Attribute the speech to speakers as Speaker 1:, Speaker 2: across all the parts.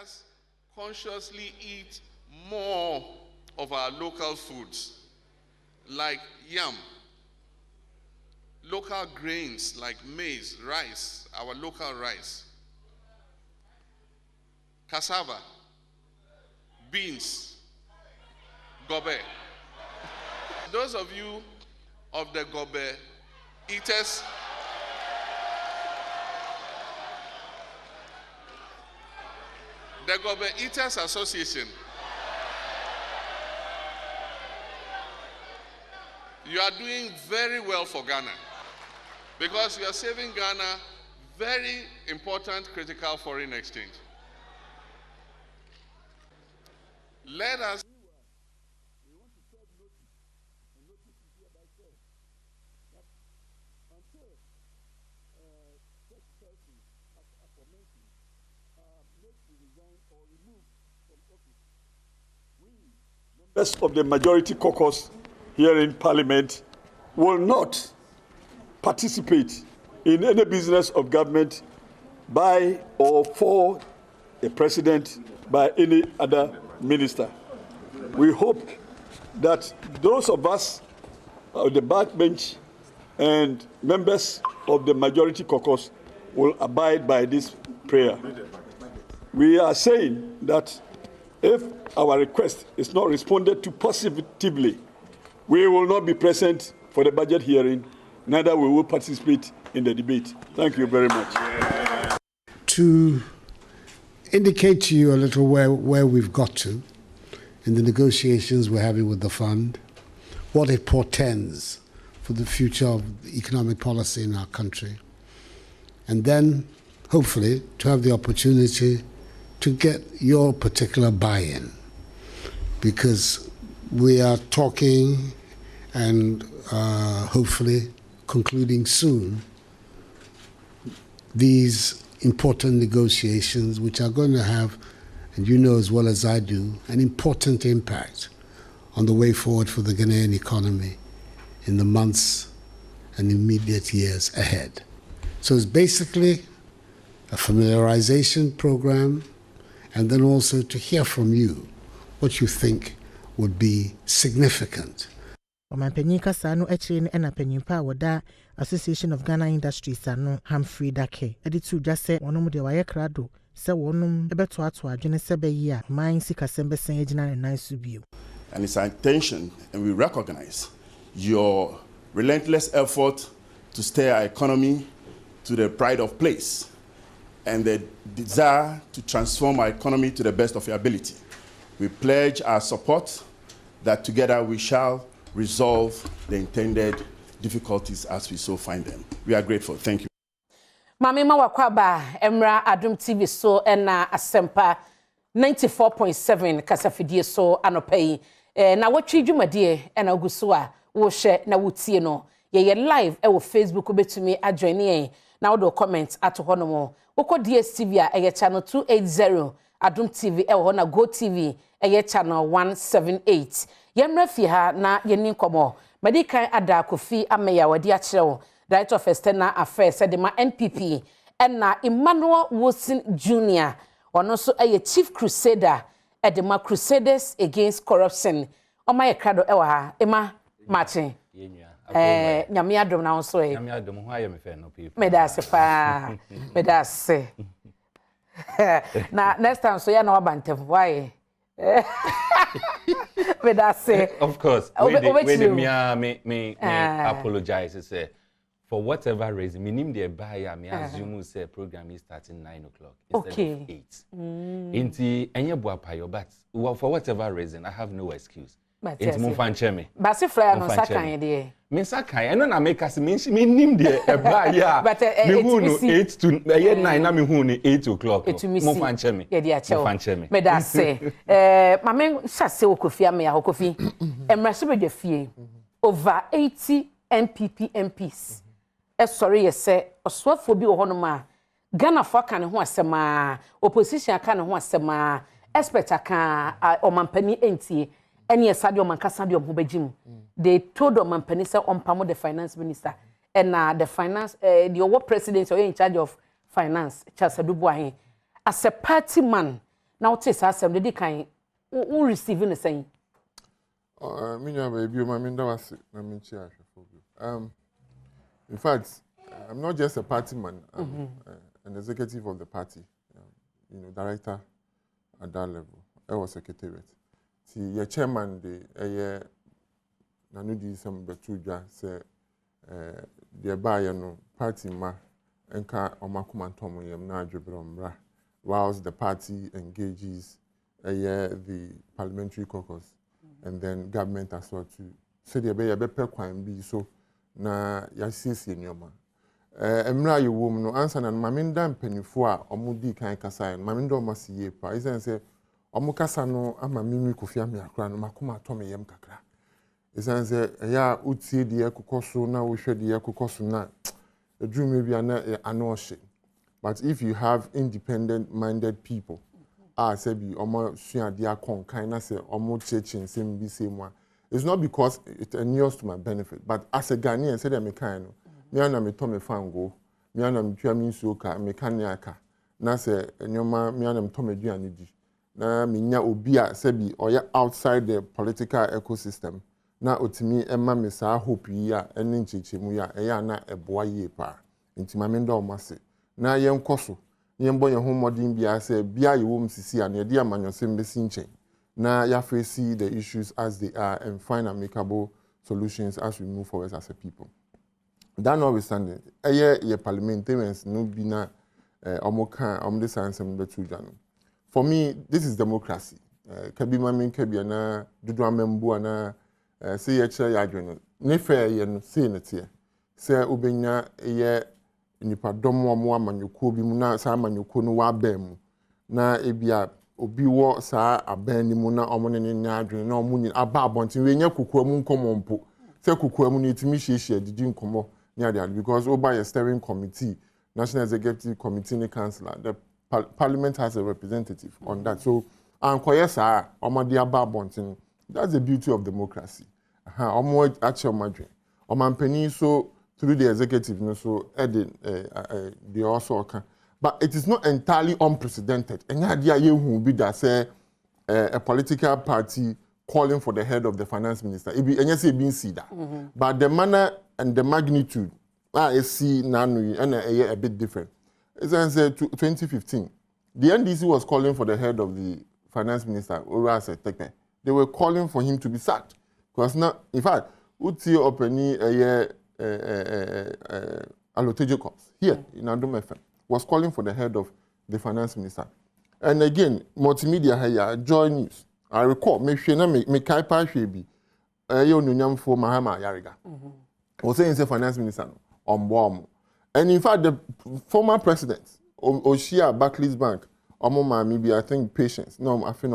Speaker 1: us consciously eat more of our local foods, like yam, local grains like maize, rice, our local rice, cassava, beans, gobe. Those of you of the gobe eaters, the Gobe Eaters Association, you are doing very well for Ghana because you are saving Ghana very important critical foreign exchange. Let us
Speaker 2: members of the majority caucus here in Parliament will not participate in any business of government by or for a president by any other minister. We hope that those of us on the backbench and members of the majority caucus will abide by this prayer. We are saying that if our request is not responded to positively, we will not be present for the budget hearing, neither we will participate in the debate. Thank you very much.
Speaker 3: To indicate to you a little where we've got to in the negotiations we're having with the fund, what it portends for the future of economic policy in our country, and then hopefully to have the opportunity to get your particular buy-in, because we are talking and hopefully concluding soon these important negotiations which are going to have, and you know as well as I do, an important impact on the way forward for the Ghanaian economy in the months and immediate years ahead. So it's basically a familiarization program, and then also to hear from you what you think would be significant.
Speaker 4: Association of Ghana Industries ano Humphrey Dake editu just say onom de waye krado se wonum ebeto ato adwene se be yi a man sika sembe sen agina na nice bio.
Speaker 5: And it's our intention, and we recognize your relentless effort to steer our economy to the pride of place and the desire to transform our economy to the best of your ability. We pledge our support that together we shall resolve the intended difficulties as we so find them. We are grateful. Thank you.
Speaker 6: Mami Mawakwaba, Emra Adom TV so ena asempa 94.7 kasafidie so anopei. Nnawotwi dwumadie ena oguso a wo hye na wotie no. Ye live wo Facebook obetumi adjoin yen na wo comment ato hono woko DSTV a eye channel 280 Adom TV ho na Go TV eye channel 178. Yemra fi ha na yenin komo Medikai Ada Kofi Ameya wadi akyerɛw Director of External Affairs said ma NPP na Emmanuel Wilson Jr. ono so eye Chief Crusader edema Crusaders Against Corruption. Oma ye krado ewa ha ema marching. Nyame adom na so e.
Speaker 7: Nyame adom ho aye me fe no people.
Speaker 6: Medase pa. Medase. Na next time so ya na wabantem why?
Speaker 7: Of course. Me apologize. Say, for whatever reason, me name the buyer, me assume say program is starting 9 o'clock instead of 8. Inti enye buapayo, but for whatever reason, I have no excuse. It's mo fanche me.
Speaker 6: Basi flyer no sakan ye.
Speaker 7: Me sakan, eno na make us me name the buyer.
Speaker 6: But
Speaker 7: me hu no 8 to 9 na me hu no 8 o'clock. Mo fanche me.
Speaker 6: Ye dia chew.
Speaker 7: Mo fanche me.
Speaker 6: Me da say. Mame sase Okofi Ameya Okofi. Emraso be de fie. Over 80 NPP MPs. Sorry ye say oswafo bi wo hono ma. Ghana for aka ne ho asema, opposition aka ne ho asema, expert aka omampani entie. Any Sadio Mancasadio Mubejim. They told Omampani say Ompamo the finance minister. And the finance, the work president or in charge of finance, Charles Adubuahin. As a party man, Now taste asem de kan who receiving the same.
Speaker 8: Me no baby, my minda was na me chi ahwefo. In fact, I'm not just a party man. I'm an executive of the party. Director at that level. I was secretariat. See, your chairman the nanu di some betudwa say the buyer no party ma enka omakumantom yem na adwebromra whilst the party engages the parliamentary caucus and then government as well too. So the be kwan bi so na yasiesie nyoma. Emra ye wom no answer na maminda mpanifo a omudi kan kasa en maminda omasiye pa isen say omukasa no ama mimi Kofi Akra no makoma atome yem kakra. Isen say ya utie de ekokoso na wo hwe de ekokoso na edrume bia na anohye. But if you have independent minded people say bi omo suade akon kan na say omo chechin sem bi semwa, it's not because it endures to my benefit, but as a Ghanaian say me kan no me ana me to me fango me ana me twa me nsuoka me kan aka na say enyoma me ana me to me duane di na me nya obi a say bi oya outside the political ecosystem na otimi ema me sa hope yi a ene nchechemu ya eya na eboa yi pa ntima me ndo omase na yenkoso yembo ye ho modern bia say bia ye wom sisi a na de amanyosem besi nchen na ya face the issues as they are and find amicable solutions as we move forward as a people. That notwithstanding, ye parliamentarians no be na omo science betujano. For me, this is democracy. Kabi mamin kabi na dudu amembu na say ye chere ya adwene. Ne fair ye no say ne tie. Say obenya ye nipa domo mo amanyoko bi mu na sa amanyoko no wa bam na ebia obi wo sa aban ni mu na omo ne nya adwene na omo ni aba abontin we nya kokua mu nkomompo. Say kokua mu ni timi hye didi nkomo. Because over a steering committee, National Executive Committee, and Councillor, the Parliament has a representative on that. So, that's the beauty of democracy. So through the executive, so they also can. But it is not entirely unprecedented. And idea will be that say a political party calling for the head of the finance minister. But the manner and the magnitude, I see nanu and a bit different. As I said, 2015, the NDC was calling for the head of the finance minister, Urase Tekpe. They were calling for him to be sacked. Because now, in fact, Uti Openi Alotejo here in Adom FM was calling for the head of the finance minister. And again, multimedia here, Joy News. I recall, me kaipa shebi, yo nunyam for Mahama Yariga. Was saying the finance minister on bomb. And in fact, the former president, Oshia Barclays Bank, maybe I think patience. No, I think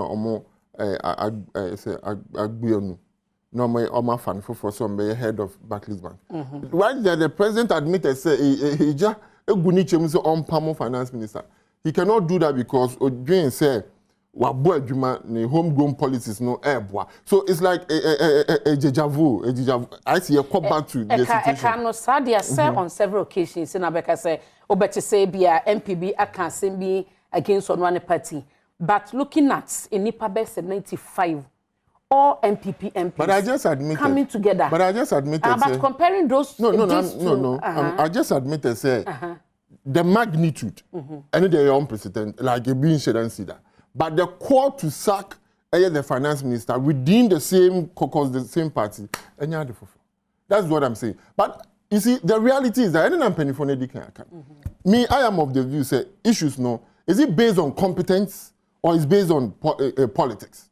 Speaker 8: no my fan for some head of Barclays Bank. Right there, the president admitted say he just a guniche on Pamo finance minister. He cannot do that because Odrin said homegrown policies no airboa. So it's like a deja vu. I see a come back to the situation.
Speaker 6: Sadia said on several occasions in Abeka say, Obete say be a MPB can be against one party. But looking at in Nipa best 95, all MPP MPs
Speaker 8: but I just admitted,
Speaker 6: coming together.
Speaker 8: But I just admitted.
Speaker 6: But comparing those
Speaker 8: no. I just admitted say the magnitude and they are unprecedented, like a being said and see that. But the call to sack the finance minister within the same caucus, the same party, that's what I'm saying. But you see, the reality is that me, I am of the view say issues no. Is it based on competence or is based on politics?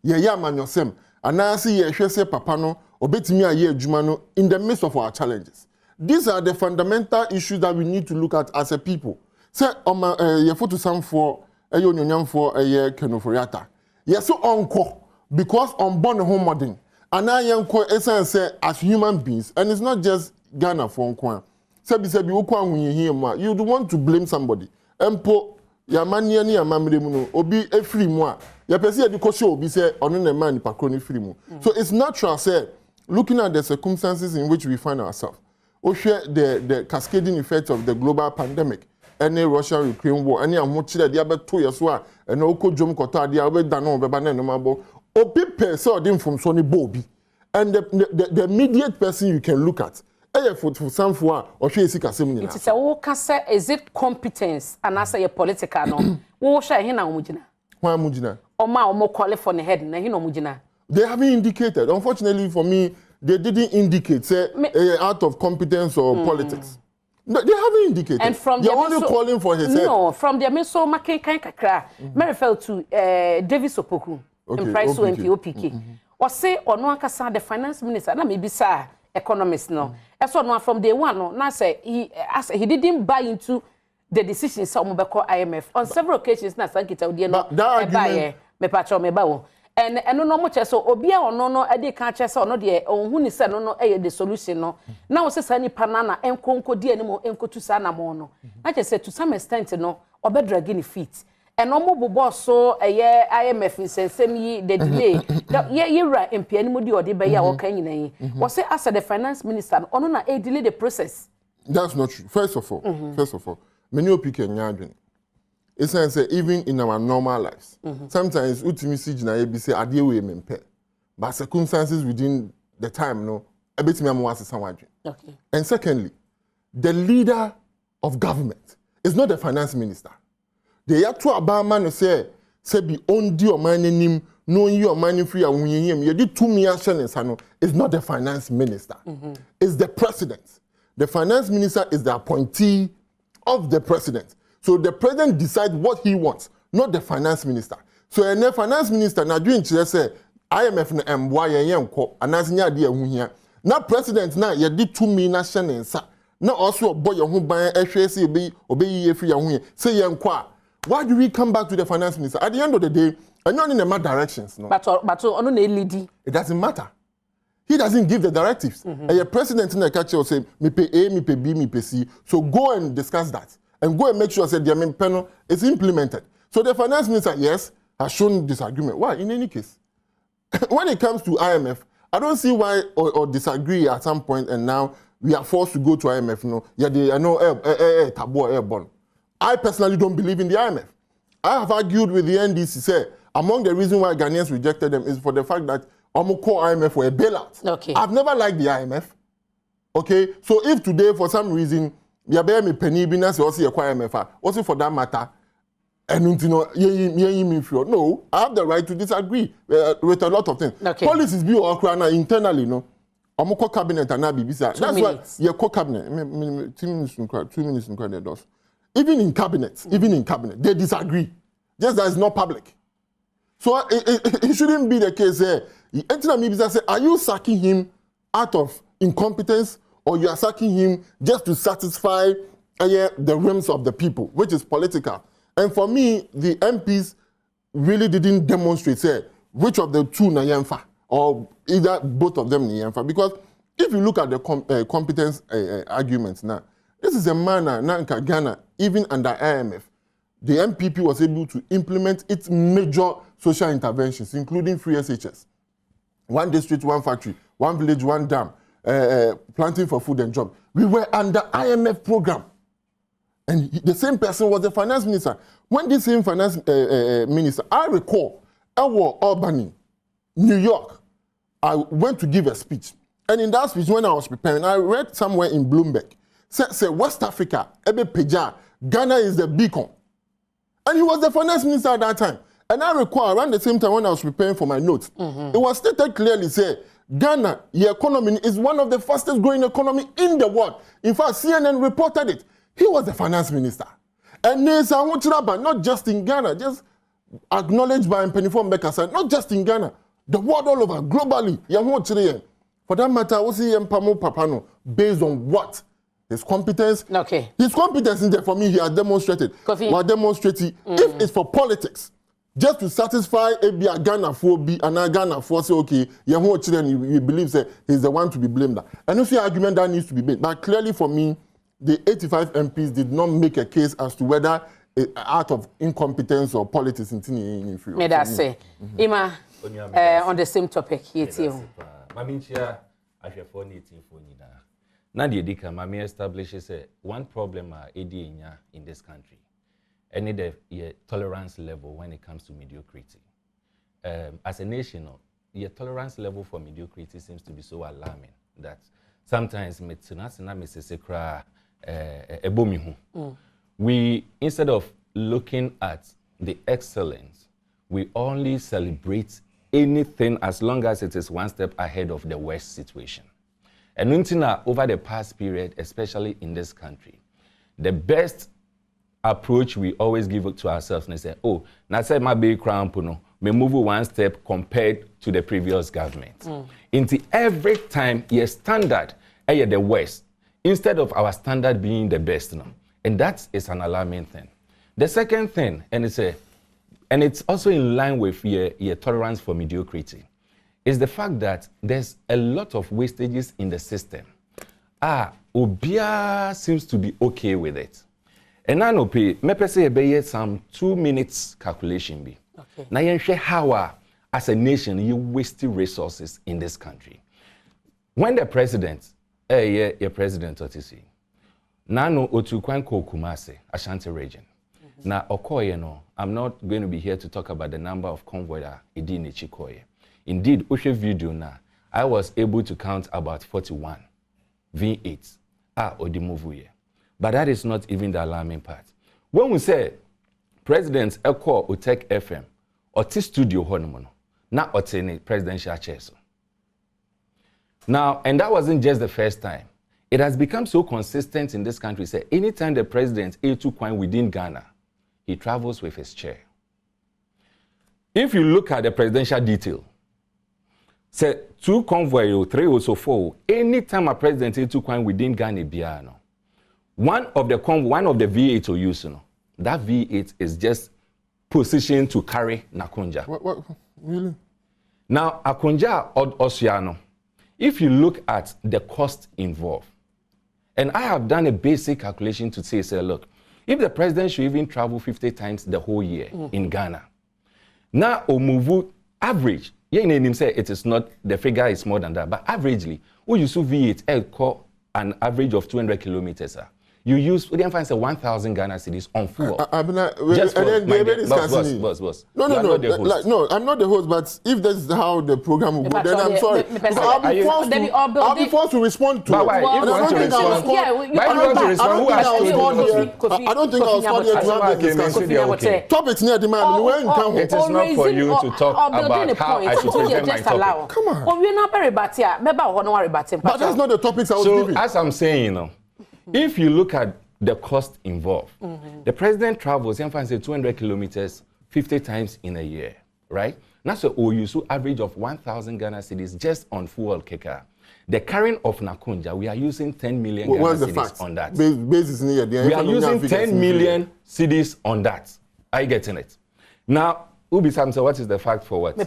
Speaker 8: Man yourself. And I see say papa no obetimi aye adwuma no in the midst of our challenges. These are the fundamental issues that we need to look at as a people. Say ye photo some for for Ofori Atta. Yes, so uncle because unborn home modern. And I am say as human beings, and it's not just Ghana for uncle. Sebi when you hear you want to blame somebody. Empo ya mania ni amamre mu no obi efiri mu a ya pese ya diko show obi say onu na man ni pakroni free mu. So it's natural say looking at the circumstances in which we find ourselves. We share the cascading effects of the global pandemic. any Russia-Ukraine war, any amochire the other 2 years war, and oko jom kota the other than over banana mabo. Or people saw them from Sonny Bobby. And the immediate person you can look at. For some for or she is a similar.
Speaker 6: It is a walker, is it competence and as a political no? Who shall he now mujina?
Speaker 8: Why mujina?
Speaker 6: Or ma or more qualified on the head, and he no mujina.
Speaker 8: They haven't indicated. Unfortunately for me, they didn't indicate say out of competence or politics. No, they haven't indicated. And from they're only calling for his head. No, from the Miso Makin Kankakra, Mary fell to Davis Opoku and Price MPOPK. Or say or no Kasa, the finance minister, and maybe sir, economist no. As one from day one, no, now say he didn't buy into the decisions of Mobako IMF on several occasions. Now, thank you to the no me patcho me bawo. And no much so obia or no ade can chess or no de on who is no the solution no. Now says any panana and conco di animo enko to sana mono. I just said to some extent no or be dragging feet. And no more boss so a year IMF in semi the delay. You're right, and Pianimudi or the Baya or Kanye. Was it as the finance minister on a delay the process? That's not true. First of all, many people can it's say even in our normal lives. Sometimes ultimately see na say adie we mempe. But circumstances within the time no a bit me am was someone. Okay. And secondly, the leader of government is not the finance minister. They have to abandon say be on your money nim no you money free and you did 2 million no is not the finance minister. It's the president. The finance minister is the appointee of the president. So the president decides what he wants, not the finance minister. So the finance minister now doing say IMF na MY yenko anasinya de ehu hia. Na president na ye did 2 million shillings. Na also boy your hu ban ehwe say obe ye free hu say yenko. Why do we come back to the finance minister? At the end of the day, and you're in the mad directions. No? But it doesn't matter. He doesn't give the directives. And your president in the catcher will say, me pay A, me pay B, me pay C. So go and discuss that. And go and make sure that the main panel is implemented. So the finance minister, yes, has shown disagreement. Why? In any case. When it comes to IMF, I don't see why or disagree at some point and now we are forced to go to IMF. No, yeah, they know tabo airborne. I personally don't believe in the IMF. I have argued with the NDC, say, among the reasons why Ghanaians rejected them is for the fact that Omoko IMF were a bailout. Okay. I've never liked the IMF. Okay, so if today, for some reason, you bear me penny binas or see a IMF, also for that matter, and you know, no, I have the right to disagree with a lot of things. Okay. Policies be or internally, no. Omoko cabinet and Nabibisa. That's why your co-cabinet, 2 minutes in credit does. Even in cabinet, they disagree. Just that it's not public. So it shouldn't be the case. Say, are you sacking him out of incompetence or you are sacking him just to satisfy the whims of the people, which is political? And for me, the MPs really didn't demonstrate, which of the two na yemfa or either both of them na yemfa. Because if you look at the competence arguments now, this is a manner now in Ghana, even under IMF, the MPP was able to implement its major social interventions, including free SHS, 1 district, 1 factory, 1 village, 1 dam, planting for food and job. We were under IMF program. And the same person was the finance minister. When this same finance minister, I recall, I was Albany, New York. I went to give a speech. And in that speech, when I was preparing, I read somewhere in Bloomberg, say West Africa, Ebe Peja, Ghana is the beacon. And he was the finance minister at that time. And I recall around the same time when I was preparing for my notes, it was stated clearly, say, Ghana, the economy is one of the fastest growing economy in the world. In fact, CNN reported it. He was the finance minister. And not just in Ghana, just acknowledged by Penifon Bekasa, not just in Ghana, the world all over, globally. For that matter, what's he Papano based on what? His competence. Okay. His competence in there for me, he has demonstrated. While demonstrating, if it's for politics, just to satisfy a Ghana for B and a Ghana for say, okay, you believe that he's the one to be blamed. And if the argument that needs to be made, but clearly for me, the 85 MPs did not make a case as to whether out of incompetence or politics in Tini.
Speaker 6: May I say, Ima, on the same topic here too.
Speaker 7: Now the Edika Mami establishes one problem in this country. And the tolerance level when it comes to mediocrity. As a nation, your tolerance level for mediocrity seems to be so alarming that sometimes we, instead of looking at the excellence, we only celebrate anything as long as it is one step ahead of the worst situation. And over the past period, especially in this country, the best approach we always give it to ourselves and say, oh, now say my big crown puno, me move one step compared to the previous government. Into every time your standard is the worst, instead of our standard being the best now. And that is an alarming thing. The second thing, and it's also in line with your tolerance for mediocrity, is the fact that there's a lot of wastages in the system. Obia seems to be okay with it. And I know me say some 2 minutes calculation be. Okay. Now you share how as a nation you wasting resources in this country. When the president, your president Otisi, Nano Otukwan Kumase, Ashanti region. Now Okoye no, I'm not going to be here to talk about the number of convoy that Idini Chikoye. Indeed, Oshe video now, I was able to count about 41 V8 Odimuvuye. But that is not even the alarming part. When we say President Eko Otek FM, or T studio honomono, not Otene presidential chair. Now, and that wasn't just the first time. It has become so consistent in this country. Say anytime the president A2 within Ghana, he travels with his chair. If you look at the presidential detail, say 2 convoy or 3 or so 4, anytime a president A2 within Ghana, biano. One of the V8 or use, that V8 is just positioned to carry Nakunja.
Speaker 8: What? Really?
Speaker 7: Now, Akunja or Osiano, if you look at the cost involved, and I have done a basic calculation to say, look, if the president should even travel 50 times the whole year in Ghana, now Omuvu average, say it is not, the figure is more than that, but averagely, who use V8 call an average of 200 kilometers. You use, we didn't find 1,000 Ghana cedis on fuel.
Speaker 8: Just boss. No, I'm not the host, but if that's how the program will go, then I'm sorry. I'll be forced to respond to it.
Speaker 7: But why? If you want to respond, who asked you?
Speaker 8: I don't think I was called here to have this discussion. Topics near demand.
Speaker 7: It is not for you to talk about how I should present my topic.
Speaker 8: Come on.
Speaker 6: Well, we're not very bad here.
Speaker 8: But that's not the topics I was giving.
Speaker 7: So, as I'm saying, if you look at the cost involved, the president travels 200 kilometers 50 times in a year, right? That's a OUSU average of 1,000 Ghana cedis just on fuel kicker. The carrying of Nakunja, we are using 10 million Ghana cedis on that. We are using 10 million cedis on that. Are you getting it? Now, Ubi Samsa, what is the fact for what?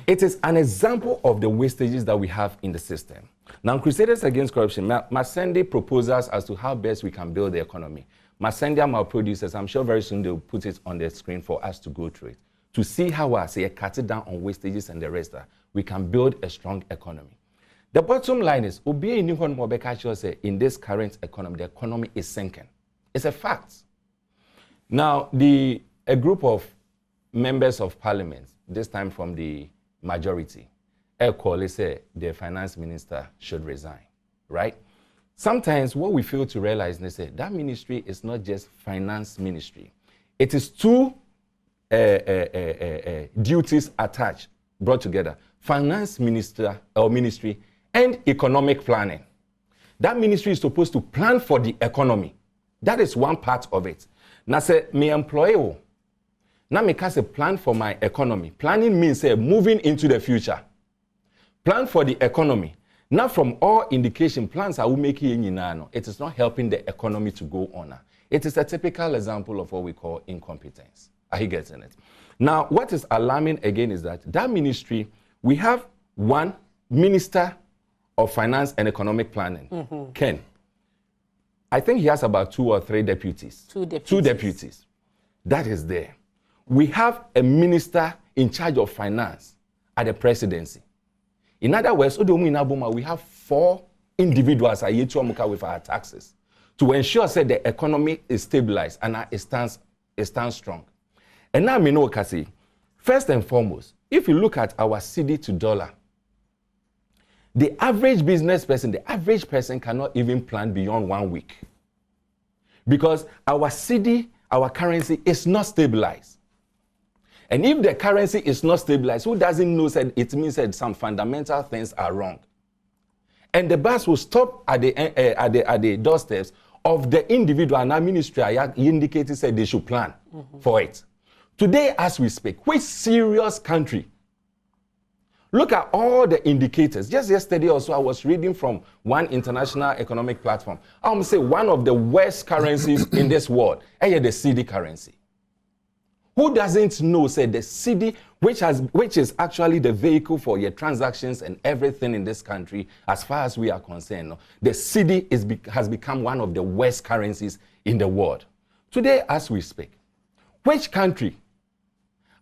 Speaker 7: It is an example of the wastages that we have in the system. Now, Crusaders Against Corruption must send proposals as to how best we can build the economy. Must send our producers. I'm sure very soon they'll put it on the screen for us to go through it, to see how I say cut it down on wastages and the rest. We can build a strong economy. The bottom line is, in this current economy, the economy is sinking. It's a fact. Now, a group of members of parliament, this time from the majority, say the finance minister should resign, right? Sometimes what we fail to realize is that ministry is not just finance ministry. It is 2 duties attached, brought together. Finance minister or ministry and economic planning. That ministry is supposed to plan for the economy. That is one part of it. Now say, me employer, now make us a plan for my economy. Planning means moving into the future. Plan for the economy. Now, from all indication, plans are making it is not helping the economy to go on. It is a typical example of what we call incompetence. Are you getting it? Now, what is alarming again is that ministry, we have one minister of finance and economic planning, Ken. I think he has about 2 or 3 deputies. 2 deputies. That is there. We have a minister in charge of finance at the presidency. In other words, we have 4 individuals with our taxes to ensure that the economy is stabilized and it stands strong. And now, Kasi, first and foremost, if you look at our cedi to dollar, the average business person, the average person cannot even plan beyond 1 week. Because our cedi, our currency is not stabilized. And if the currency is not stabilized, who doesn't know that it means that some fundamental things are wrong? And the bus will stop at the doorsteps of the individual, and our ministry indicated said they should plan for it. Today, as we speak, which serious country? Look at all the indicators. Just yesterday also, I was reading from one international economic platform. I would say one of the worst currencies in this world, the cedi currency. Who doesn't know, say, the cedi, which is actually the vehicle for your transactions and everything in this country, as far as we are concerned, no? The cedi has become one of the worst currencies in the world. Today, as we speak, which country,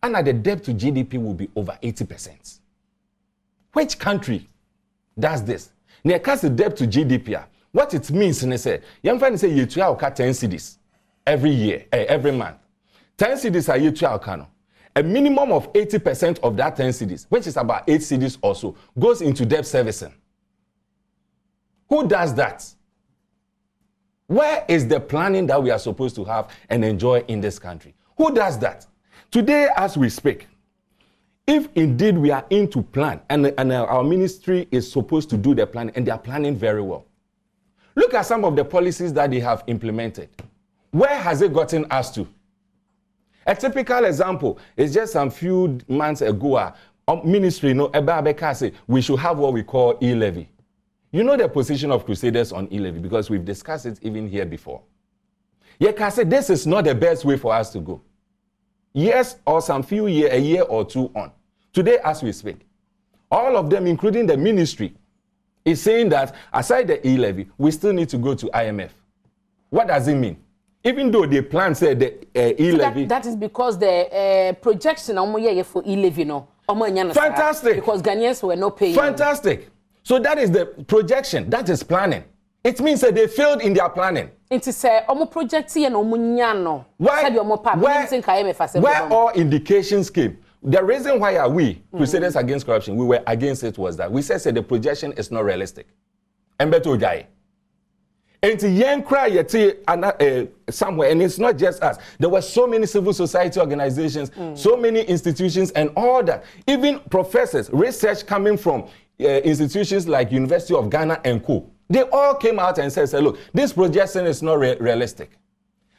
Speaker 7: and the debt to GDP will be over 80%? Which country does this? Near the debt to GDP, what it means, you say, you find say you 10 cedis every year, every month. 10 cedis are you a minimum of 80% of that 10 cedis, which is about 8 cedis or so, goes into debt servicing. Who does that? Where is the planning that we are supposed to have and enjoy in this country? Who does that? Today, as we speak, if indeed we are into plan and our ministry is supposed to do the planning, and they are planning very well. Look at some of the policies that they have implemented. Where has it gotten us to? A typical example is just some few months ago, ministry, we should have what we call e-levy. You know the position of Crusaders on e-levy because we've discussed it even here before. Say this is not the best way for us to go. Yes, or some few years, a year or two on. Today, as we speak, all of them, including the ministry, is saying that aside the e-levy, we still need to go to IMF. What does it mean? Even though the plan said the e-levy...
Speaker 6: So that is because the projection for e-levy, no?
Speaker 7: Fantastic.
Speaker 6: Because Ghanaians were not paying.
Speaker 7: Fantastic. So that is the projection. That is planning. It means that they failed in their planning.
Speaker 6: It is project
Speaker 7: where all indications came. The reason why are we, Crusaders Against Corruption, we were against it was that we said the projection is not realistic. And somewhere, and it's not just us. There were so many civil society organizations, so many institutions, and all that. Even professors, research coming from institutions like University of Ghana and Co. They all came out and said, look, this projection is not realistic.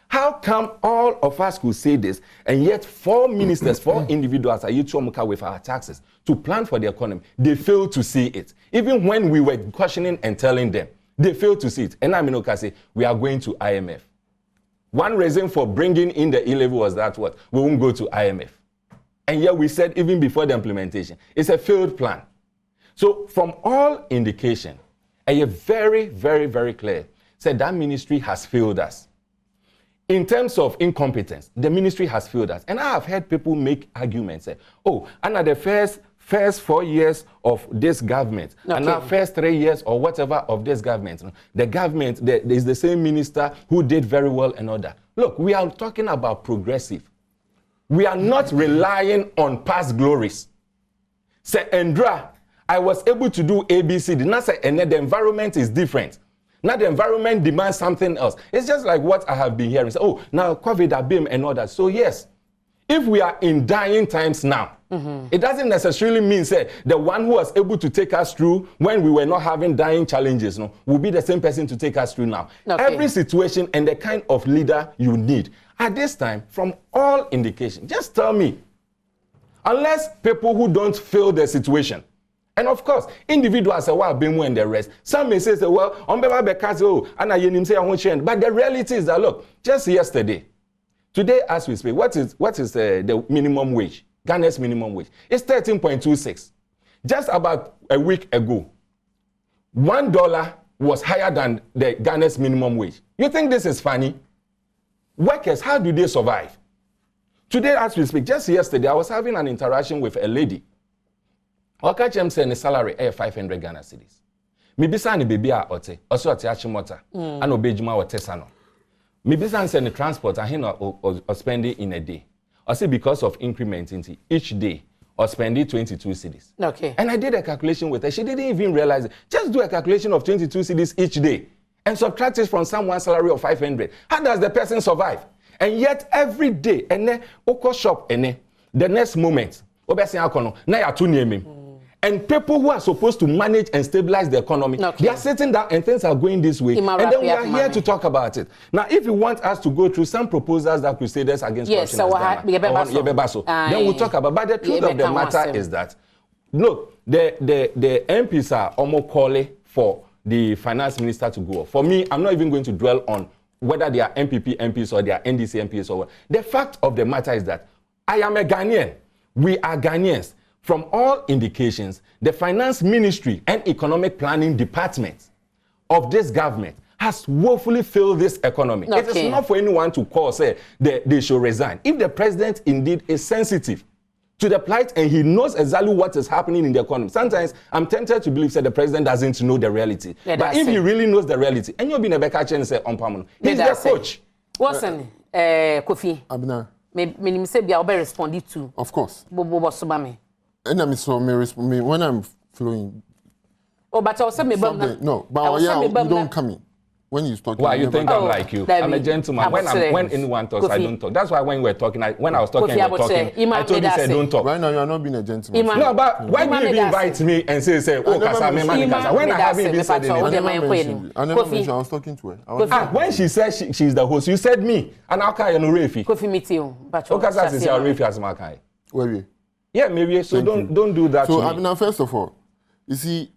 Speaker 7: How come all of us could say this, and yet 4 ministers, 4 individuals are with our taxes to plan for the economy? They failed to see it. Even when we were questioning and telling them, they failed to see it. And we are going to IMF. One reason for bringing in the e-levy was that what? We won't go to IMF. And yet we said even before the implementation, it's a failed plan. So from all indication, a very, very, very clear, said that ministry has failed us. In terms of incompetence, the ministry has failed us. And I have heard people make arguments, say, oh, and at the first 4 years of this government, and now first 3 years or whatever of this government, the government, there is the same minister who did very well and all that. Look, we are talking about progressive. We are not relying on past glories. Say, Endra, I was able to do ABCD. Now say, and the environment is different. Now the environment demands something else. It's just like what I have been hearing. Say, oh, now COVID, ABIM and all that. So yes, if we are in dying times now, it doesn't necessarily mean say the one who was able to take us through when we were not having dying challenges, no, will be the same person to take us through now. Every situation and the kind of leader you need at this time, from all indication, just tell me, unless people who don't feel the situation. And of course, individuals say, well, Bimu and the rest. Some may say, well, but the reality is that, look, just yesterday, today as we speak, what is the minimum wage? Ghana's minimum wage. It's 13.26. Just about a week ago, $1 was higher than the Ghana's minimum wage. You think this is funny? Workers, how do they survive? Today as we speak, just yesterday, I was having an interaction with a lady. Oka chem say the salary 500 Ghana cedis. Me bisa ni baby a ote. Oso ote achimota. Ano bejuma ote sano. Me bisa say the transport and him or spending in a day. I say because of increment into each day or spending 22 cedis.
Speaker 6: Okay.
Speaker 7: And I did a calculation with her. She didn't even realize it. Just do a calculation of 22 cedis each day and subtract it from someone's salary of 500. How does the person survive? And yet every day, and then oko shop and the next moment, and people who are supposed to manage and stabilize the economy, they are sitting down and things are going this way. And then we are here to talk about it. Now, if you want us to go through some proposals that Crusaders Against Corruption then we'll talk about. But the truth of the matter is that, look, the MPs are almost calling for the finance minister to go. For me, I'm not even going to dwell on whether they are MPP MPs or they are NDC MPs or what. The fact of the matter is that I am a Ghanaian. We are Ghanaians. From all indications, the finance ministry and economic planning department of this government has woefully failed this economy. Okay. It is not for anyone to call, say, they should resign. If the president indeed is sensitive to the plight and he knows exactly what is happening in the economy, sometimes I'm tempted to believe that the president doesn't know the reality. Yeah, but if he really knows the reality, and you'll be in a back and say, he's the coach.
Speaker 6: What's Kofi?
Speaker 8: Abna.
Speaker 6: Me say be respond to.
Speaker 8: Of course.
Speaker 6: Bobo Subame.
Speaker 8: And I me when I'm flowing.
Speaker 6: Oh, but I was saying
Speaker 8: no, but yeah, you don't come in. When you talk,
Speaker 7: why you think I'm like you? I'm a gentleman. When anyone talks, I don't talk. That's why when we were talking, when I was talking, I told you say don't talk.
Speaker 8: Right now, you are not being a gentleman.
Speaker 7: No, but why do you invite me and say, oh, Kasa, me man, Kasa? When I haven't even said anything.
Speaker 8: I never mentioned. I was talking to her.
Speaker 7: When she said she's the host, you said me, and I'll call you no Refi.
Speaker 6: Kofi meet you.
Speaker 7: Oh, Kasa is your Refi as my guy.
Speaker 8: Where?
Speaker 7: Yeah, maybe. So don't do that.
Speaker 8: So Abina, first of all, you see,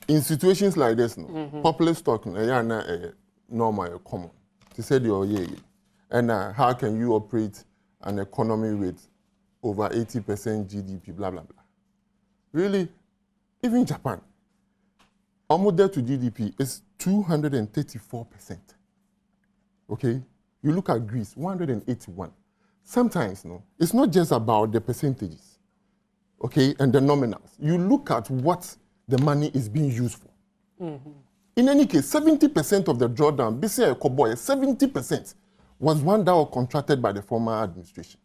Speaker 8: in situations like this, populist talking, normal, common. They said and how can you operate an economy with over 80% GDP, blah blah blah. Really, even Japan, almost there to GDP is 234%. Okay, you look at Greece, 181. Sometimes, it's not just about the percentages, okay, and the nominals. You look at what the money is being used for. In any case, 70% of the drawdown, BCI Koboy, 70% was one that was contracted by the former administration.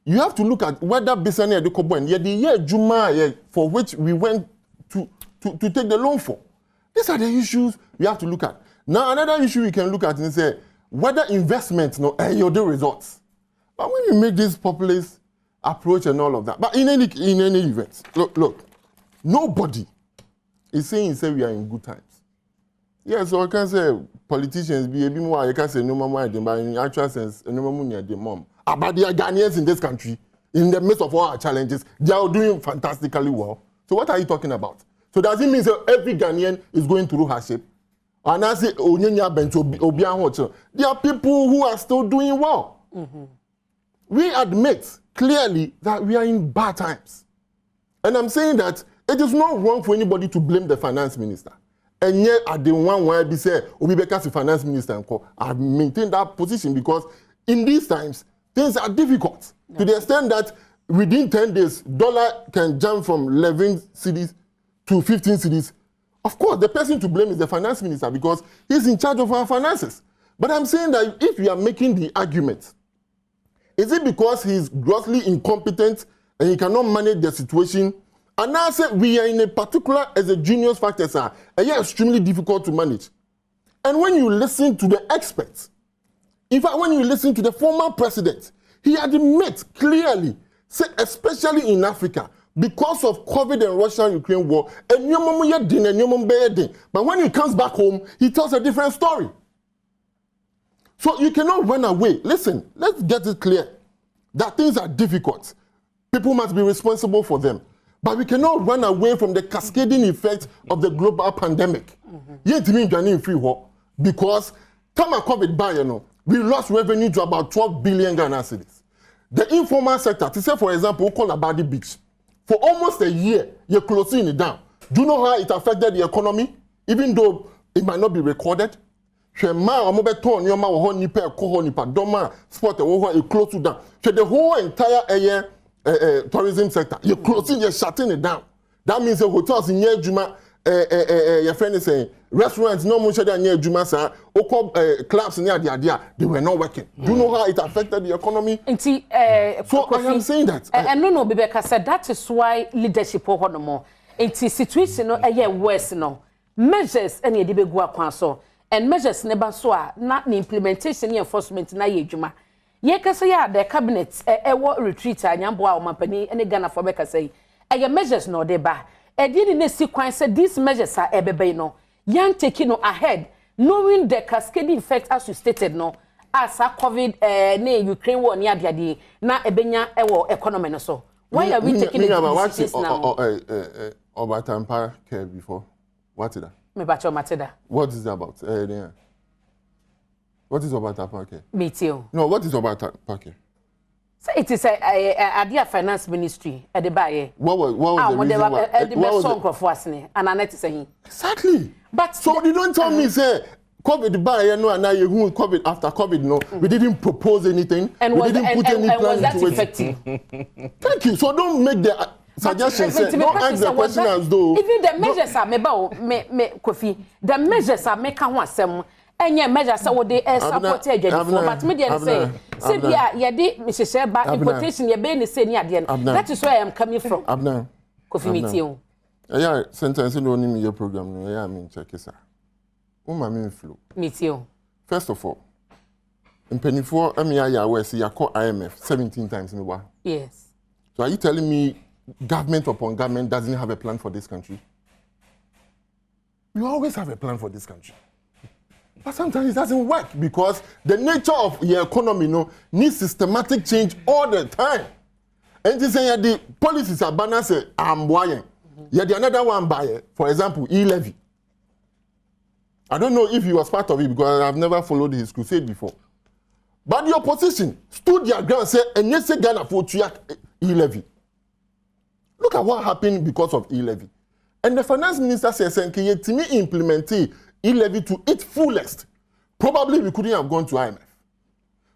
Speaker 8: You have to look at whether BCI and the Koboy, the year Juma for which we went to take the loan for. These are the issues we have to look at. Now, another issue we can look at and say whether investments yield the results. But when you make this populist approach and all of that, but in any event, look, nobody is saying we are in good times. Yes, so I can say politicians be a bit more. I can say no more, but in actual sense, no more near the mom. But they are Ghanaians in this country, in the midst of all our challenges, they are doing fantastically well. So what are you talking about? So does it mean that every Ghanaian is going through hardship? And I say, there are people who are still doing well. We admit clearly that we are in bad times. And I'm saying that it is not wrong for anybody to blame the finance minister. And yet, at the one where we say, Obibeka's the finance minister, I've maintained that position because in these times, things are difficult. To the extent that within 10 days, dollar can jump from 11 cedis to 15 cedis. Of course, the person to blame is the finance minister because he's in charge of our finances. But I'm saying that if we are making the argument, is it because he's grossly incompetent and he cannot manage the situation? And now say we are in a particular exogenous factors are extremely difficult to manage. And when you listen to the experts, in fact, when you listen to the former president, he admits clearly, say especially in Africa, because of COVID and Russia-Ukraine war, but when he comes back home, he tells a different story. So you cannot run away. Listen, let's get it clear that things are difficult. People must be responsible for them. But we cannot run away from the cascading effect of the global pandemic. Because come and COVID by, we lost revenue to about 12 billion Ghana cedis. The informal sector, to say for example, call about the beach, for almost a year, you're closing it down. Do you know how it affected the economy? Even though it might not be recorded. The whole entire area, tourism sector. You're closing, you're shutting it down. That means the hotels in Yejuma, your friend is saying, restaurants, no more than Yejuma, sir, clubs in Yadia, they were not working. Do you know how it affected the economy?
Speaker 6: So
Speaker 8: I am saying that.
Speaker 6: And no, Bebeka said that is why leadership or no more. It's a situation, a year worse, no. Measures any debegua council and measures never saw not the implementation and enforcement na Yejuma. Ye kasa ya the cabinet what retreat and yamboa mapani and Ghana for Beka say a measures no deba. A didn't sequence said these measures are ebebe no. Young taking no ahead, knowing the cascading effect as you stated no, as a COVID ne Ukraine war near the na ebenya ewo economy no so. Why are we taking it now?
Speaker 8: About Empire care before. What is that?
Speaker 6: Me bacho mateda.
Speaker 8: What is that about? What is about Empire care?
Speaker 6: Me too.
Speaker 8: No, what is about Empire care?
Speaker 6: So it is a finance ministry at the buy.
Speaker 8: What was the reason? Exactly.
Speaker 6: But
Speaker 8: so you don't tell me say COVID buy no and now you who COVID after COVID no. We didn't propose anything.
Speaker 6: And
Speaker 8: we didn't put any plan into
Speaker 6: effective?
Speaker 8: Thank you. So don't make the suggestions. Don't ask the question as though.
Speaker 6: Even the measures are me Kofi. The measures are make one sem. Any measures so they support but me dey say bia ye dey Mrs. Ba importation ye be ni say ni ade that is where I am coming from. Kofi meeting o.
Speaker 8: Yeah, sentence no ni your program no yeah me check sir. Uma me flow.
Speaker 6: Meeting o.
Speaker 8: First of all, in penifo aya we see call IMF 17 times me wa.
Speaker 6: Yes.
Speaker 8: So are you telling me government upon government doesn't have a plan for this country? You always have a plan for this country. But sometimes it doesn't work because the nature of your economy needs systematic change all the time. And you say the policies are balanced, I'm buying. Yeah, the another one buy, for example, e-levy. I don't know if he was part of it because I've never followed his crusade before. But the opposition stood their ground and said, and yes, Ghana for e-levy. Look at what happened because of e-levy. And the finance minister says, can you implement e-levy to its fullest? Probably we couldn't have gone to IMF.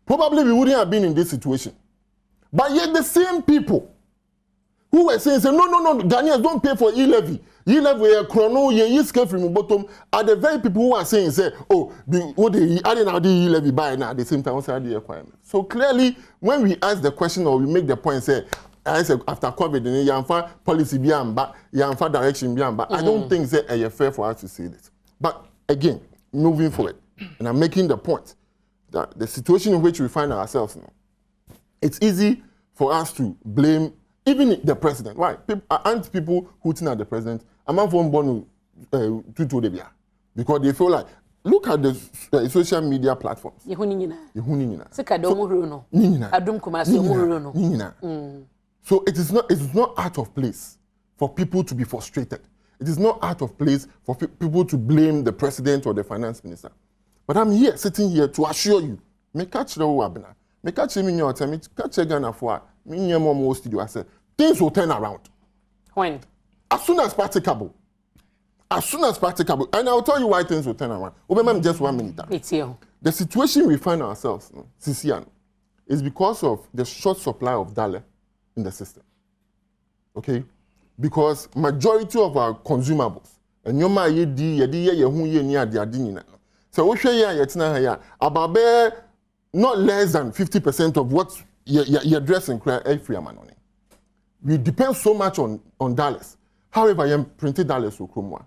Speaker 8: Probably we wouldn't have been in this situation. But yet the same people who were saying, no, Ghanaians don't pay for e-levy. E-levy, chrono, ye from bottom, are the very people who are saying, what they adding out the e-levy by now at the same time also the requirement. So clearly, when we ask the question or we make the point, I say after COVID, you policy beyond, you direction beyond, I don't think it's fair for us to say this. But again, moving forward, and I'm making the point that the situation in which we find ourselves now, it's easy for us to blame even the president. Why? Aren't people hooting at the president? I'm not from Bono to because they feel like, look at the social media platforms. So it is not out of place for people to be frustrated. It is not out of place for people to blame the president or the finance minister. But I'm here, sitting here to assure you, make catch the webinar, make catch me in your time, catch Ghana for me more studio. I said things will turn around.
Speaker 6: When?
Speaker 8: As soon as practicable. As soon as practicable. And I'll tell you why things will turn around. Remember just 1 minute.
Speaker 6: It's you.
Speaker 8: The situation we find ourselves in, is because of the short supply of dollar in the system. Okay? Because majority of our consumables, and your my so about not less than 50% of what you're dressing every money. We depend so much on dollars. However, I am printed dollars for Chrome.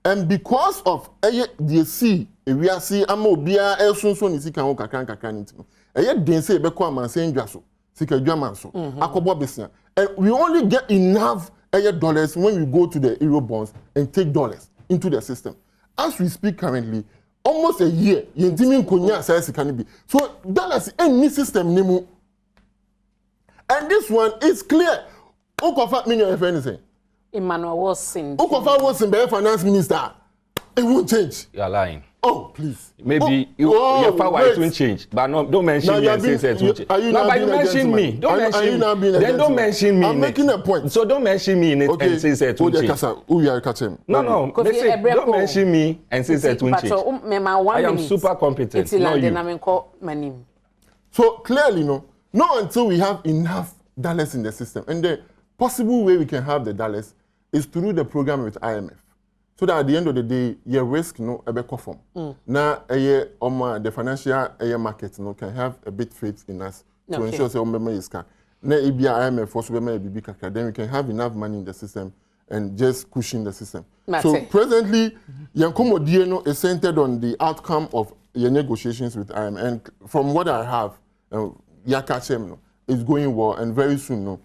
Speaker 8: And because of the sea, we are see Amobia, Elson, Nisika, Kakan, and yet say Bequam and saying Jasso, Sika Jamanso, Akobo Bessia. And we only get enough dollars when we go to the Euro bonds and take dollars into the system. As we speak currently, almost a year, so dollars any system nemu. And this one is clear. Okofa mean if anything.
Speaker 6: Emmanuel Wilson.
Speaker 8: Okofa Wilson be finance minister. It won't change.
Speaker 7: You are lying.
Speaker 8: Oh, please.
Speaker 7: Maybe your power it won't change, but don't mention me and say it won't change. No, but you mention me. Don't mention me. Then don't mention me.
Speaker 8: I'm making a point.
Speaker 7: So don't mention me in it and say it won't change. No. Don't mention me and say it won't change. I am super competent. Not you.
Speaker 8: So clearly, not until we have enough dollars in the system. And the possible way we can have the dollars is through the program with IMF. So that at the end of the day, your risk no ebe conform. Now, the financial market no can have a bit faith in us to ensure say is can. Now, if IMF also then we can have enough money in the system and just cushion the system. So presently, Yankomo DNO is centered on the outcome of your negotiations with IMF. And from what I have, Yakachem is going well, and very soon,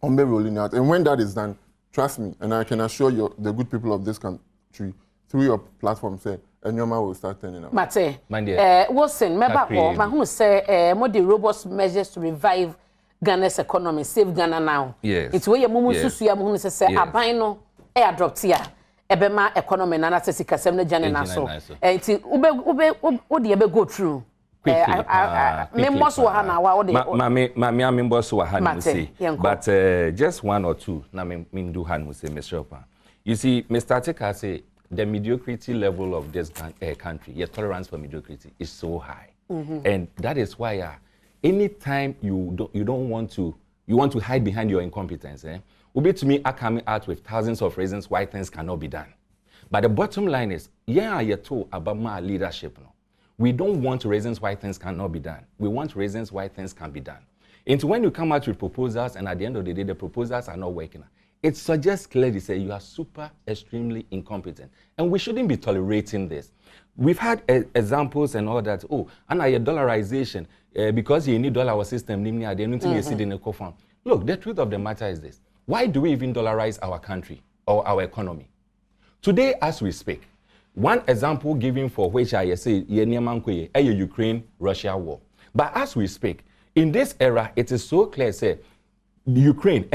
Speaker 8: on rolling out. And when that is done, trust me, and I can assure you, the good people of this country, through your platform, say, and your man will start turning out.
Speaker 6: Mate, Wilson, who say, more the robust measures to revive Ghana's economy, save Ghana now.
Speaker 7: Yes.
Speaker 6: It's where your mumu susu ya mumu say, abino, adopt here. Ebema economy na se sika sem na jane na so. Enti ube ebe go through. Members wa hana wa ode.
Speaker 7: Mami members wa hana say. But just one or two na me do hana say Mr. Opa. You see, Mr. Tika say the mediocrity level of this country, your tolerance for mediocrity is so high. And that is why anytime you want to hide behind your incompetence, Ubi to me are coming out with thousands of reasons why things cannot be done. But the bottom line is, you told about my leadership. No? We don't want reasons why things cannot be done. We want reasons why things can be done. And when you come out with proposals and at the end of the day, the proposals are not working, it suggests clearly say you are extremely incompetent. And we shouldn't be tolerating this. We've had examples and all that. Oh, and a dollarization, because you need dollar system, look, the truth of the matter is this. Why do we even dollarize our country or our economy? Today, as we speak, one example given for which I say, Ukraine-Russia war. But as we speak, in this era, it is so clear, say, Ukraine,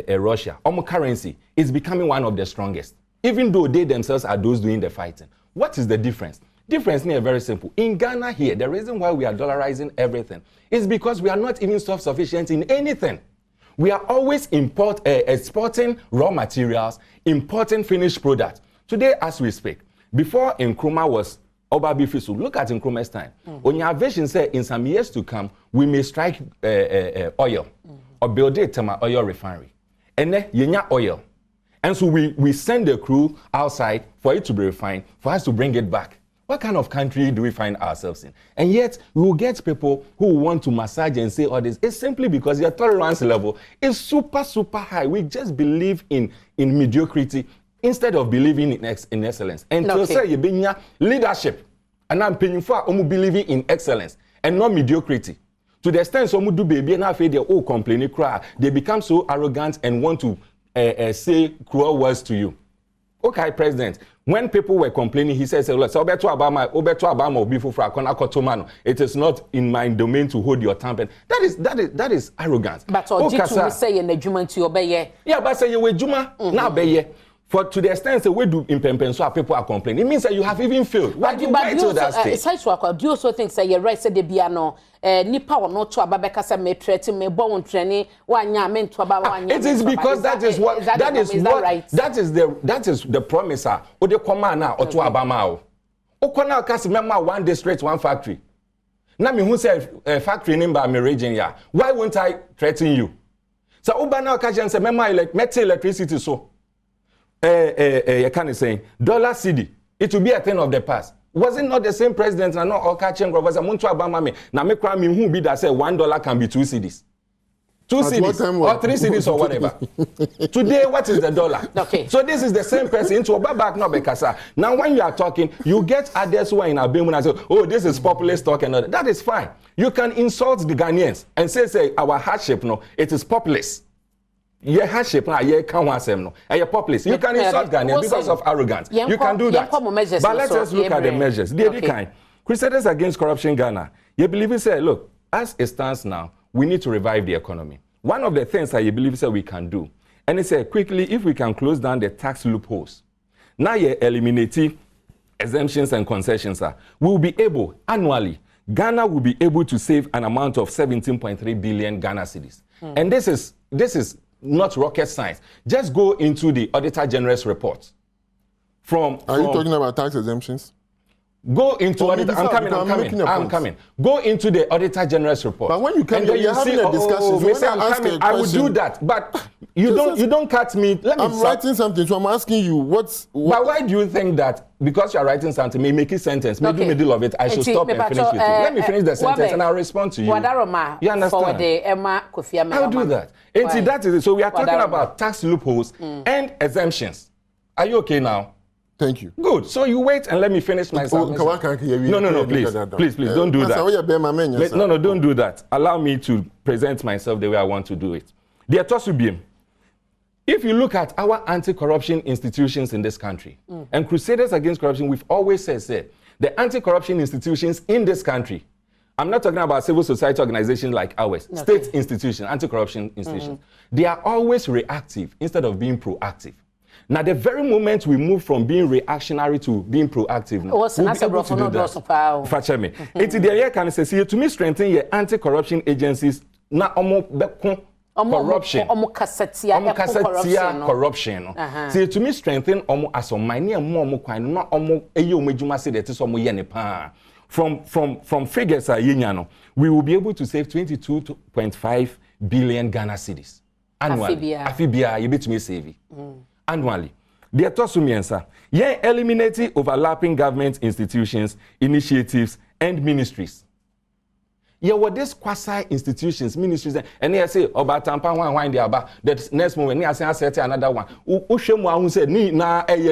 Speaker 7: Russia, almost currency is becoming one of the strongest, even though they themselves are those doing the fighting. What is the difference? Difference is very simple. In Ghana here, the reason why we are dollarizing everything is because we are not even self-sufficient in anything. We are always exporting raw materials, importing finished products. Today, as we speak, before Nkrumah was Obabi Fisu, look at Nkrumah's time. On your vision say in some years to come, we may strike oil or build a oil refinery. And then yenya oil. And so we send the crew outside for it to be refined, for us to bring it back. What kind of country do we find ourselves in? And yet, we will get people who want to massage and say all this. It's simply because their tolerance level is super, super high. We just believe in mediocrity instead of believing in excellence. And to say you be leadership, and I'm paying for believing in excellence and not mediocrity. To the extent some do baby and after they all complain, cry, they become so arrogant and want to say cruel words to you. Okay, President. When people were complaining, he says, it is not in my domain to hold your tongue. That is arrogance.
Speaker 6: But Ojitu say in the Juma to obey.
Speaker 7: Yeah, but say you were Juma, now obey. For to the extent that we do in Pempenso, people are complaining. It means that you have even failed. Why do you wait till that stage?
Speaker 6: Do you also think say you're right? Say the piano. Nipa or not to Ababeka say me threaten me born training.
Speaker 7: It is because that is what that is the promise. O de komana or to Abama. O kona kasi member one district, one factory. Now me who say factory name by me region ya. Why won't I threaten you? So Ubana occasion say member metal electricity so. You can't say dollar CD. It will be a thing of the past. Was it not the same president and not all catching was a Muntu Obama me? Now make crime who be that say $1 can be 2 cedis. 2 cedis or 3 cedis or whatever. Today, what is the dollar?
Speaker 6: Okay.
Speaker 7: So this is the same person into Obama no Bekasa. Now when you are talking, you get others who are in Abimu and say, oh, this is populist talk and all that. That is fine. You can insult the Ghanaians and say our hardship, no, it is populist. Your hardship, you can't want them, no. And you're populist. You can insult Ghanaians because of arrogance. You can do that. But let us look at the measures. The kind. Crusaders Against Corruption Ghana. You believe it say, look, as it stands now, we need to revive the economy. One of the things that you believe say we can do, and it said quickly, if we can close down the tax loopholes. Now you eliminate exemptions and concessions. We will be able, annually, Ghana will be able to save an amount of 17.3 billion Ghana cedis. And this is not rocket science. Just go into the Auditor General's report. Are
Speaker 8: you talking about tax exemptions?
Speaker 7: Go into auditor. I'm coming. Go into the Auditor General's report.
Speaker 8: But when you come here, you're having a discussion.
Speaker 7: I will do that. But you don't cut me.
Speaker 8: I'm writing something, so I'm asking you what.
Speaker 7: But why do you think that because you're writing something, may make a sentence, maybe middle of it, I should stop and finish with it? Let me finish the sentence and I'll respond to you. You understand? I'll do that. And that is it. So we are talking about tax loopholes and exemptions. Are you okay now?
Speaker 8: Thank you.
Speaker 7: Good. So you wait and let me finish my submission. No, please, don't do that. No, don't do that. Allow me to present myself the way I want to do it. If you look at our anti-corruption institutions in this country, and Crusaders Against Corruption, we've always said, the anti-corruption institutions in this country, I'm not talking about civil society organizations like ours, state institutions, anti-corruption institutions, they are always reactive instead of being proactive. Now, the very moment we move from being reactionary to being proactive, we'll be able to do that. Fetch me. It's the idea can say, to me, strengthen your anti-corruption agencies, na corruption. Corruption. See, to me, strengthen as a minor more kind, not from figures we will be able to save 22.5 billion Ghana cedis annually. Afibia, you bet me save annually. The Atosumiensa, eliminating overlapping government institutions, initiatives, and ministries. What these quasi institutions, ministries, and they say about Tampa one the next moment, they say another one. Ushemu said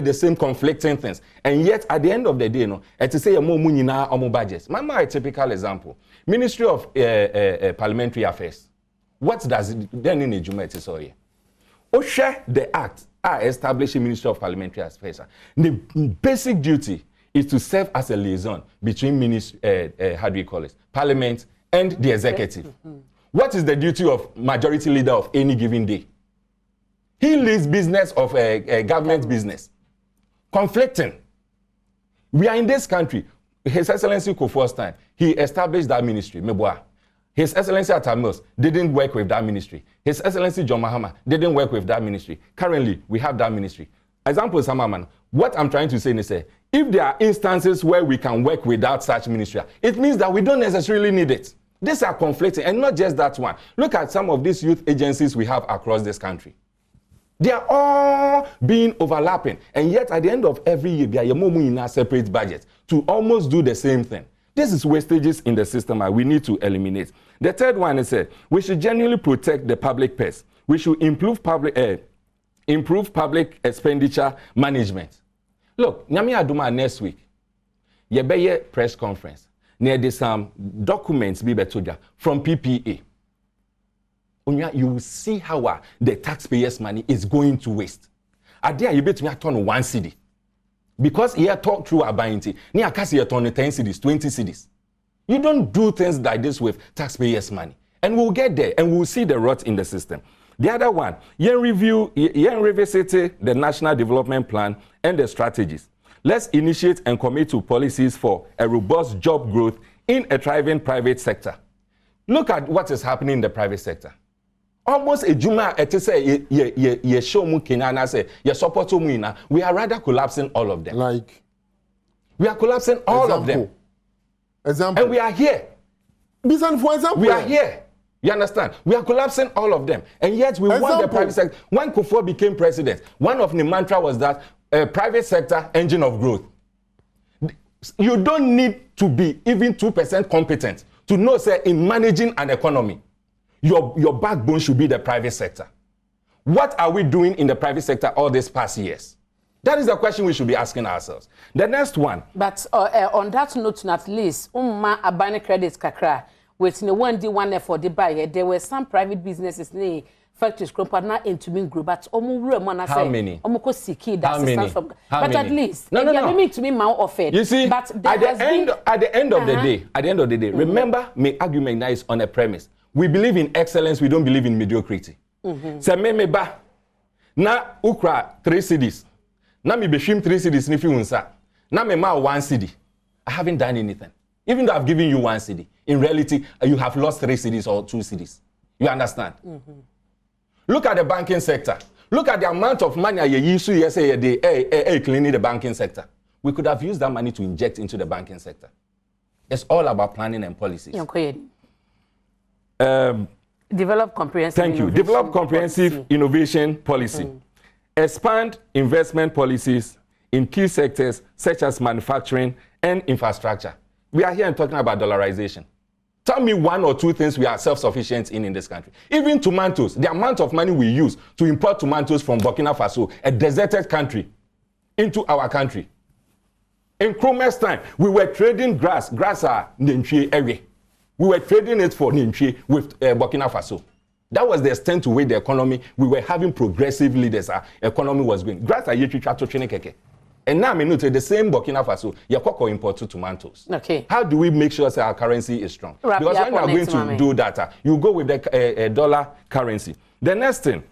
Speaker 7: the same conflicting things. And yet at the end of the day, to say more money now on budgets. My typical example. Ministry of Parliamentary Affairs. What does it then in a Jumet so here? Osha the act establishing Ministry of Parliamentary Affairs. The basic duty is to serve as a liaison between Parliament and the executive. What is the duty of majority leader of any given day? He leads business of government business. Conflicting. We are in this country. His Excellency Kufuor's time, he established that ministry. His Excellency Atta Mills didn't work with that ministry. His Excellency John Mahama didn't work with that ministry. Currently, we have that ministry. Example, Samaman, what I'm trying to say is, if there are instances where we can work without such ministry, it means that we don't necessarily need it. These are conflicting, and not just that one. Look at some of these youth agencies we have across this country. They are all being overlapping, and yet at the end of every year, there are more in a separate budget to almost do the same thing. This is wastages in the system we need to eliminate. The third one is we should genuinely protect the public purse. We should improve public expenditure management. Look, Nyami Adoma next week, yebeye press conference. There some documents from PPA. You will see how the taxpayers' money is going to waste. Adia you bet me turn 1 cedi. Because here talk through a buying tea. Near Cassia turn 10 cedis, 20 cedis. You don't do things like this with taxpayers' money. And we'll get there and we'll see the rot in the system. The other one, revisit the National Development Plan and the strategies. Let's initiate and commit to policies for a robust job growth in a thriving private sector. Look at what is happening in the private sector. Almost a Juma say ye show mu kinana say ye support mu ina. We are rather collapsing all of them.
Speaker 8: Like
Speaker 7: we are collapsing all of them.
Speaker 8: Example.
Speaker 7: And we are here.
Speaker 8: For example.
Speaker 7: We are here. You understand? We are collapsing all of them. And yet we want the private sector. When Kufuor became president, one of the mantra was that private sector engine of growth. You don't need to be even 2% competent to know, say, in managing an economy, your backbone should be the private sector. What are we doing in the private sector all these past years? That is the question we should be asking ourselves. The next one.
Speaker 6: But on that note, at least, abane credit kakra, with no one D1 for the buyer, there were some private businesses, factories, partner into me group, but how many? How many? But at least, no. To me, my offer.
Speaker 7: You see, but at the end of the day, remember, my argument now is on a premise. We believe in excellence, we don't believe in mediocrity. So me ba na ukra 3 cities. Na me beshim 3 cities ni fi unsa. Na me ma 1 city. I haven't done anything. Even though I've given you 1 city, in reality, you have lost 3 cities or 2 cities. You understand? Look at the banking sector. Look at the amount of money you use to say cleaning the banking sector. we could have used that money to inject into the banking sector. It's all about planning and policies.
Speaker 6: Develop comprehensive
Speaker 7: Thank you. Develop comprehensive innovation policy. Expand investment policies in key sectors such as manufacturing and infrastructure. We are here and talking about dollarization. Tell me one or two things we are self-sufficient in this country. Even tomatoes, the amount of money we use to import tomatoes from Burkina Faso, a deserted country, into our country. In Nkrumah's time, we were trading grass are Nintwie area. We were trading it for Nintwie with Burkina Faso. That was the extent to which the economy, we were having progressive leaders, our economy was going. Grass are yet to keke. And now, the same Burkina Faso, you import tomatoes.
Speaker 6: Okay.
Speaker 7: How do we make sure that our currency is strong? Because when we are going to do that, you go with the dollar currency. The next thing,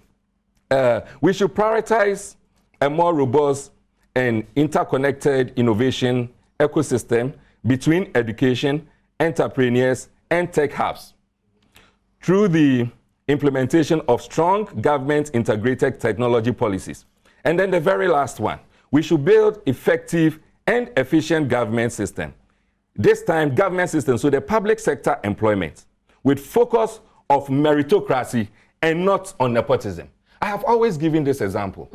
Speaker 7: we should prioritize a more robust and interconnected innovation ecosystem between education, entrepreneurs, and tech hubs through the implementation of strong government integrated technology policies. And then the very last one, we should build effective and efficient government system. This time, government system, so the public sector employment, with focus of meritocracy and not on nepotism. I have always given this example.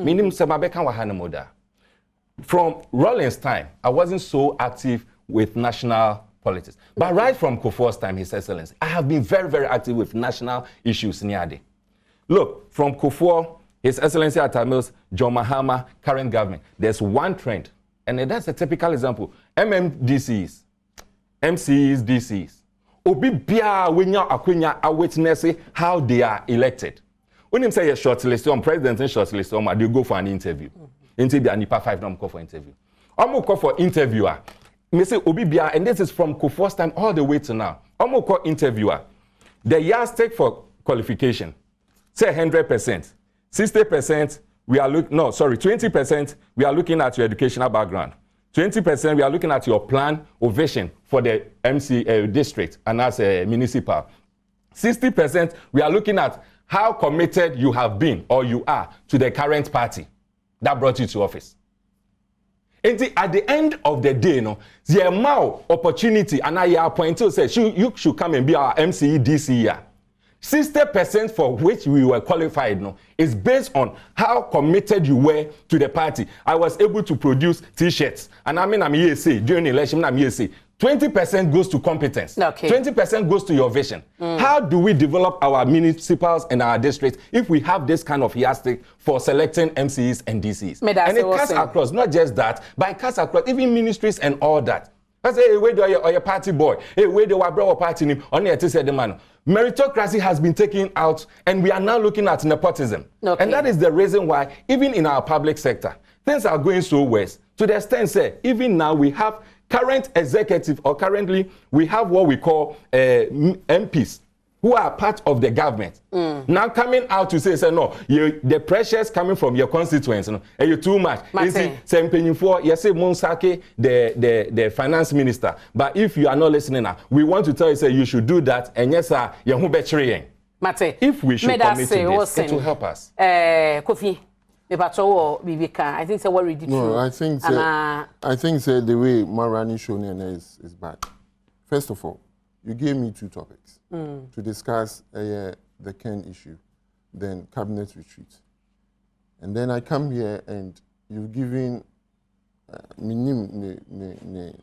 Speaker 7: From Rawlings' time, I wasn't so active with national politics. But right from Kufuor's time, His Excellency, I have been very, very active with national issues near. Look, from Kufuor, His Excellency Atta Mills, John Mahama, current government, there's one trend, and that's a typical example. MMDCs, MCs, DCs. Obi bia wenya akwenya a witness how they are elected. When him say a shortlist on president and shortlist, they go for an interview. Interview and NIPA 5 don't call for interview. I'm call for interviewer. Me say Obi bia, and this is from Kufuor's time all the way to now. I'm call interviewer. The yardstick for qualification, say 100%. 60%, we are looking, 20%, we are looking at your educational background. 20%, we are looking at your plan or vision for the MC district and as a municipal. 60%, we are looking at how committed you have been or you are to the current party that brought you to office. And at the end of the day, the amount opportunity and I appoint to say you should come and be our MCE this year. 60% for which we were qualified is based on how committed you were to the party. I was able to produce T-shirts. And I'm ESA, during the election, I'm ESA. 20% goes to competence. Okay. 20% goes to your vision. How do we develop our municipals and our districts if we have this kind of yardstick for selecting MCs and DCs? And it cuts across, not just that, but it cuts across even ministries and all that. I say, hey, where do your party boy? Hey, where do I bring a party name? Only at this the man. Meritocracy has been taken out, and we are now looking at nepotism. Okay. And that is the reason why, even in our public sector, things are going so worse. To the extent, say, even now we have current executive, or currently we have what we call MPs, who are part of the government. Now coming out to say no, the pressures coming from your constituents, you're too much. Is it yes, Monsake, the finance minister. But if you are not listening now, we want to tell you, say you should do that, and yes, sir, you're Mate, if we should commit to this, it will help us.
Speaker 6: Kofi, I think what we did.
Speaker 8: No, I think the way Marani shown is bad. First of all, you gave me two topics to discuss the Ken issue, then cabinet retreat. And then I come here and you've given the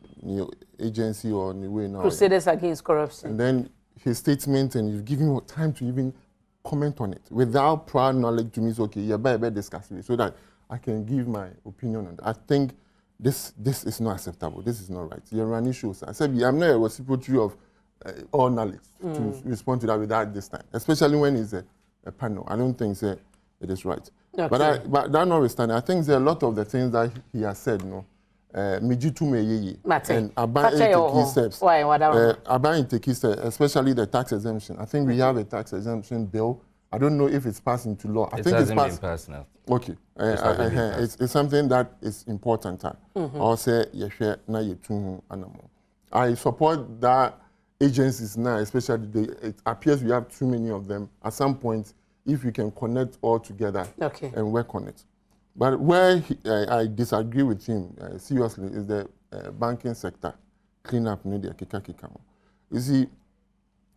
Speaker 8: agency or the way now.
Speaker 6: Crusaders Against Corruption.
Speaker 8: And then his statement, and you've given me time to even comment on it without prior knowledge to me. So, okay, you're better discussing it so that I can give my opinion on it. I think this is not acceptable. This is not right. You're running shows. I said, I'm not a reciprocity of all knowledge to respond to that without this time, especially when it's a panel. I don't think it is right. Okay. But that notwithstanding, I think there are a lot of the things that he has said, and Aban key steps. Aban key steps, especially the tax exemption. I think we have a tax exemption bill. I don't know if it's passed into law. I think it's passed. Personal. Okay, it's something that is important. I support that. Agencies now, especially, it appears we have too many of them. At some point, if we can connect all together and work on it. But where I disagree with him seriously is the banking sector cleanup. You see,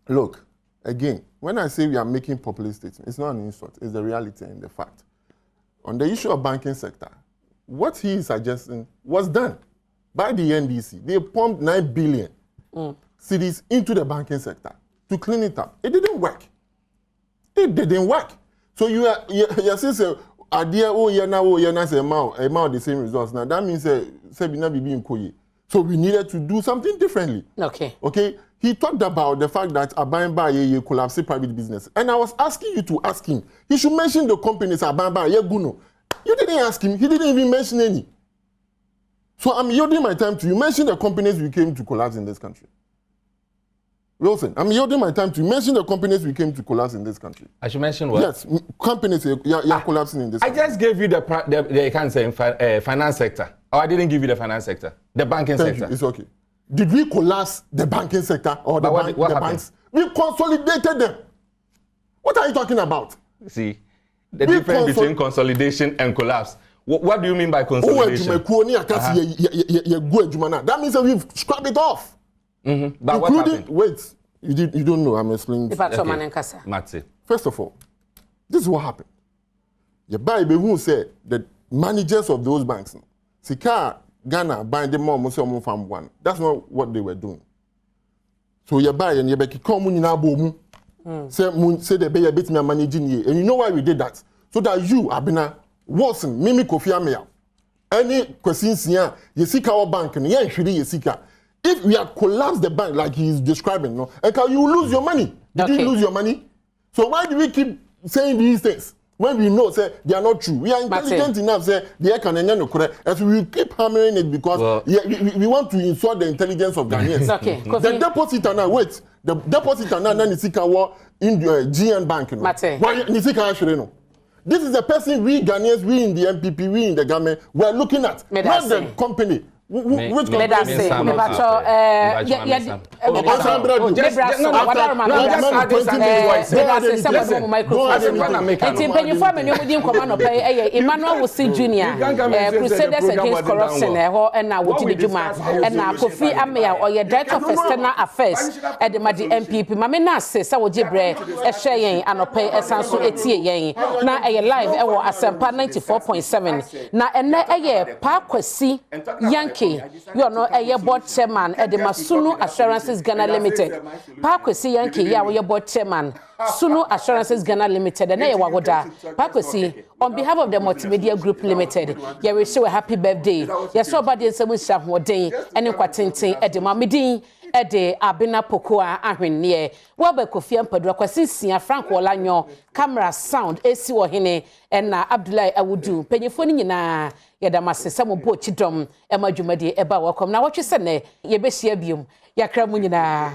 Speaker 8: look, again, when I say we are making populist statements, it's not an insult, it's the reality and the fact. On the issue of banking sector, what he is suggesting was done by the NDC. They pumped 9 billion cedis into the banking sector to clean it up. It didn't work. It didn't work. So you say, idea, say, the same results. Now that means, so we needed to do something differently. Okay. He talked about the fact that Abamba collapse private business. And I was asking you to ask him. He should mention the companies Abamba Guno. You didn't ask him. He didn't even mention any. So I'm yielding my time to you. Mention the companies we came to collapse in this country. Wilson, I'm yielding my time to you. Mention the companies we came to collapse in this country. I should mention what? Yes, companies you're collapsing in this country. I just gave you the finance sector. Or I didn't give you the finance sector. The banking sector. It's okay. Did we collapse the banking sector or the banks? We consolidated them. What are you talking about? See, the difference between consolidation and collapse. What do you mean by consolidation? That means that we've scrubbed it off. But what happened? Wait, you don't know. I'm explaining. Okay. First of all, this is what happened. The Bible who said the managers of those banks, Sika, Ghana, buying them more from one. That's not what they were doing. So you buy and you come in our boom. Say the bay a bit me managing you. And you know why we did that? So that you, Abina, Watson, Mimi Kofi Amea, any questions here, you seek our bank and yeah, should you seek. If we had collapsed the bank like he is describing, no, and can you lose your money? Did you lose your money? So why do we keep saying these things? When we know, say, they are not true. We are intelligent enough, say, they can no correct. And so we keep hammering it because we want to insult the intelligence of Ghanaians. The depositor now, wait, the depositor now, Nisika war in the GN Bank. No? Why Nisika actually no? This is the person we Ghanaians, we in the MPP, we in the government, we are looking at, not the company. Which company?
Speaker 6: Emmanuel Wosi Jr. Crusaders Against Corruption and Nnawotwi Juma and Kofi Amea or your Director of External Affairs at the MPP. Mamena says, I will jibre a sharing and pay a sansu eti. Now a live or Asempa 94.7. Now and a year Parkwesi Yankee. You are not a board chairman at the Sunu Assurances Ghana Limited. Parkwesi Yankee, ya your board chairman. Sunu Assurances Ghana Limited. And I wagoda. Parkwesi, on behalf of the Multimedia Group Limited, you wish you a happy birthday. You saw body and some shop more day and in Quatinting at the Mamidi. Ede Abina Pokoa ahwennie Wabe Kofi Ampadwa kwasisi Frank Wolanyo camera sound esi wo hene na Abdullahi Awudu penyefoni nyina yeda masesa mo bo chidom emadwumade eba wakom na wotwe se ne ye behia biom yakra mu nyina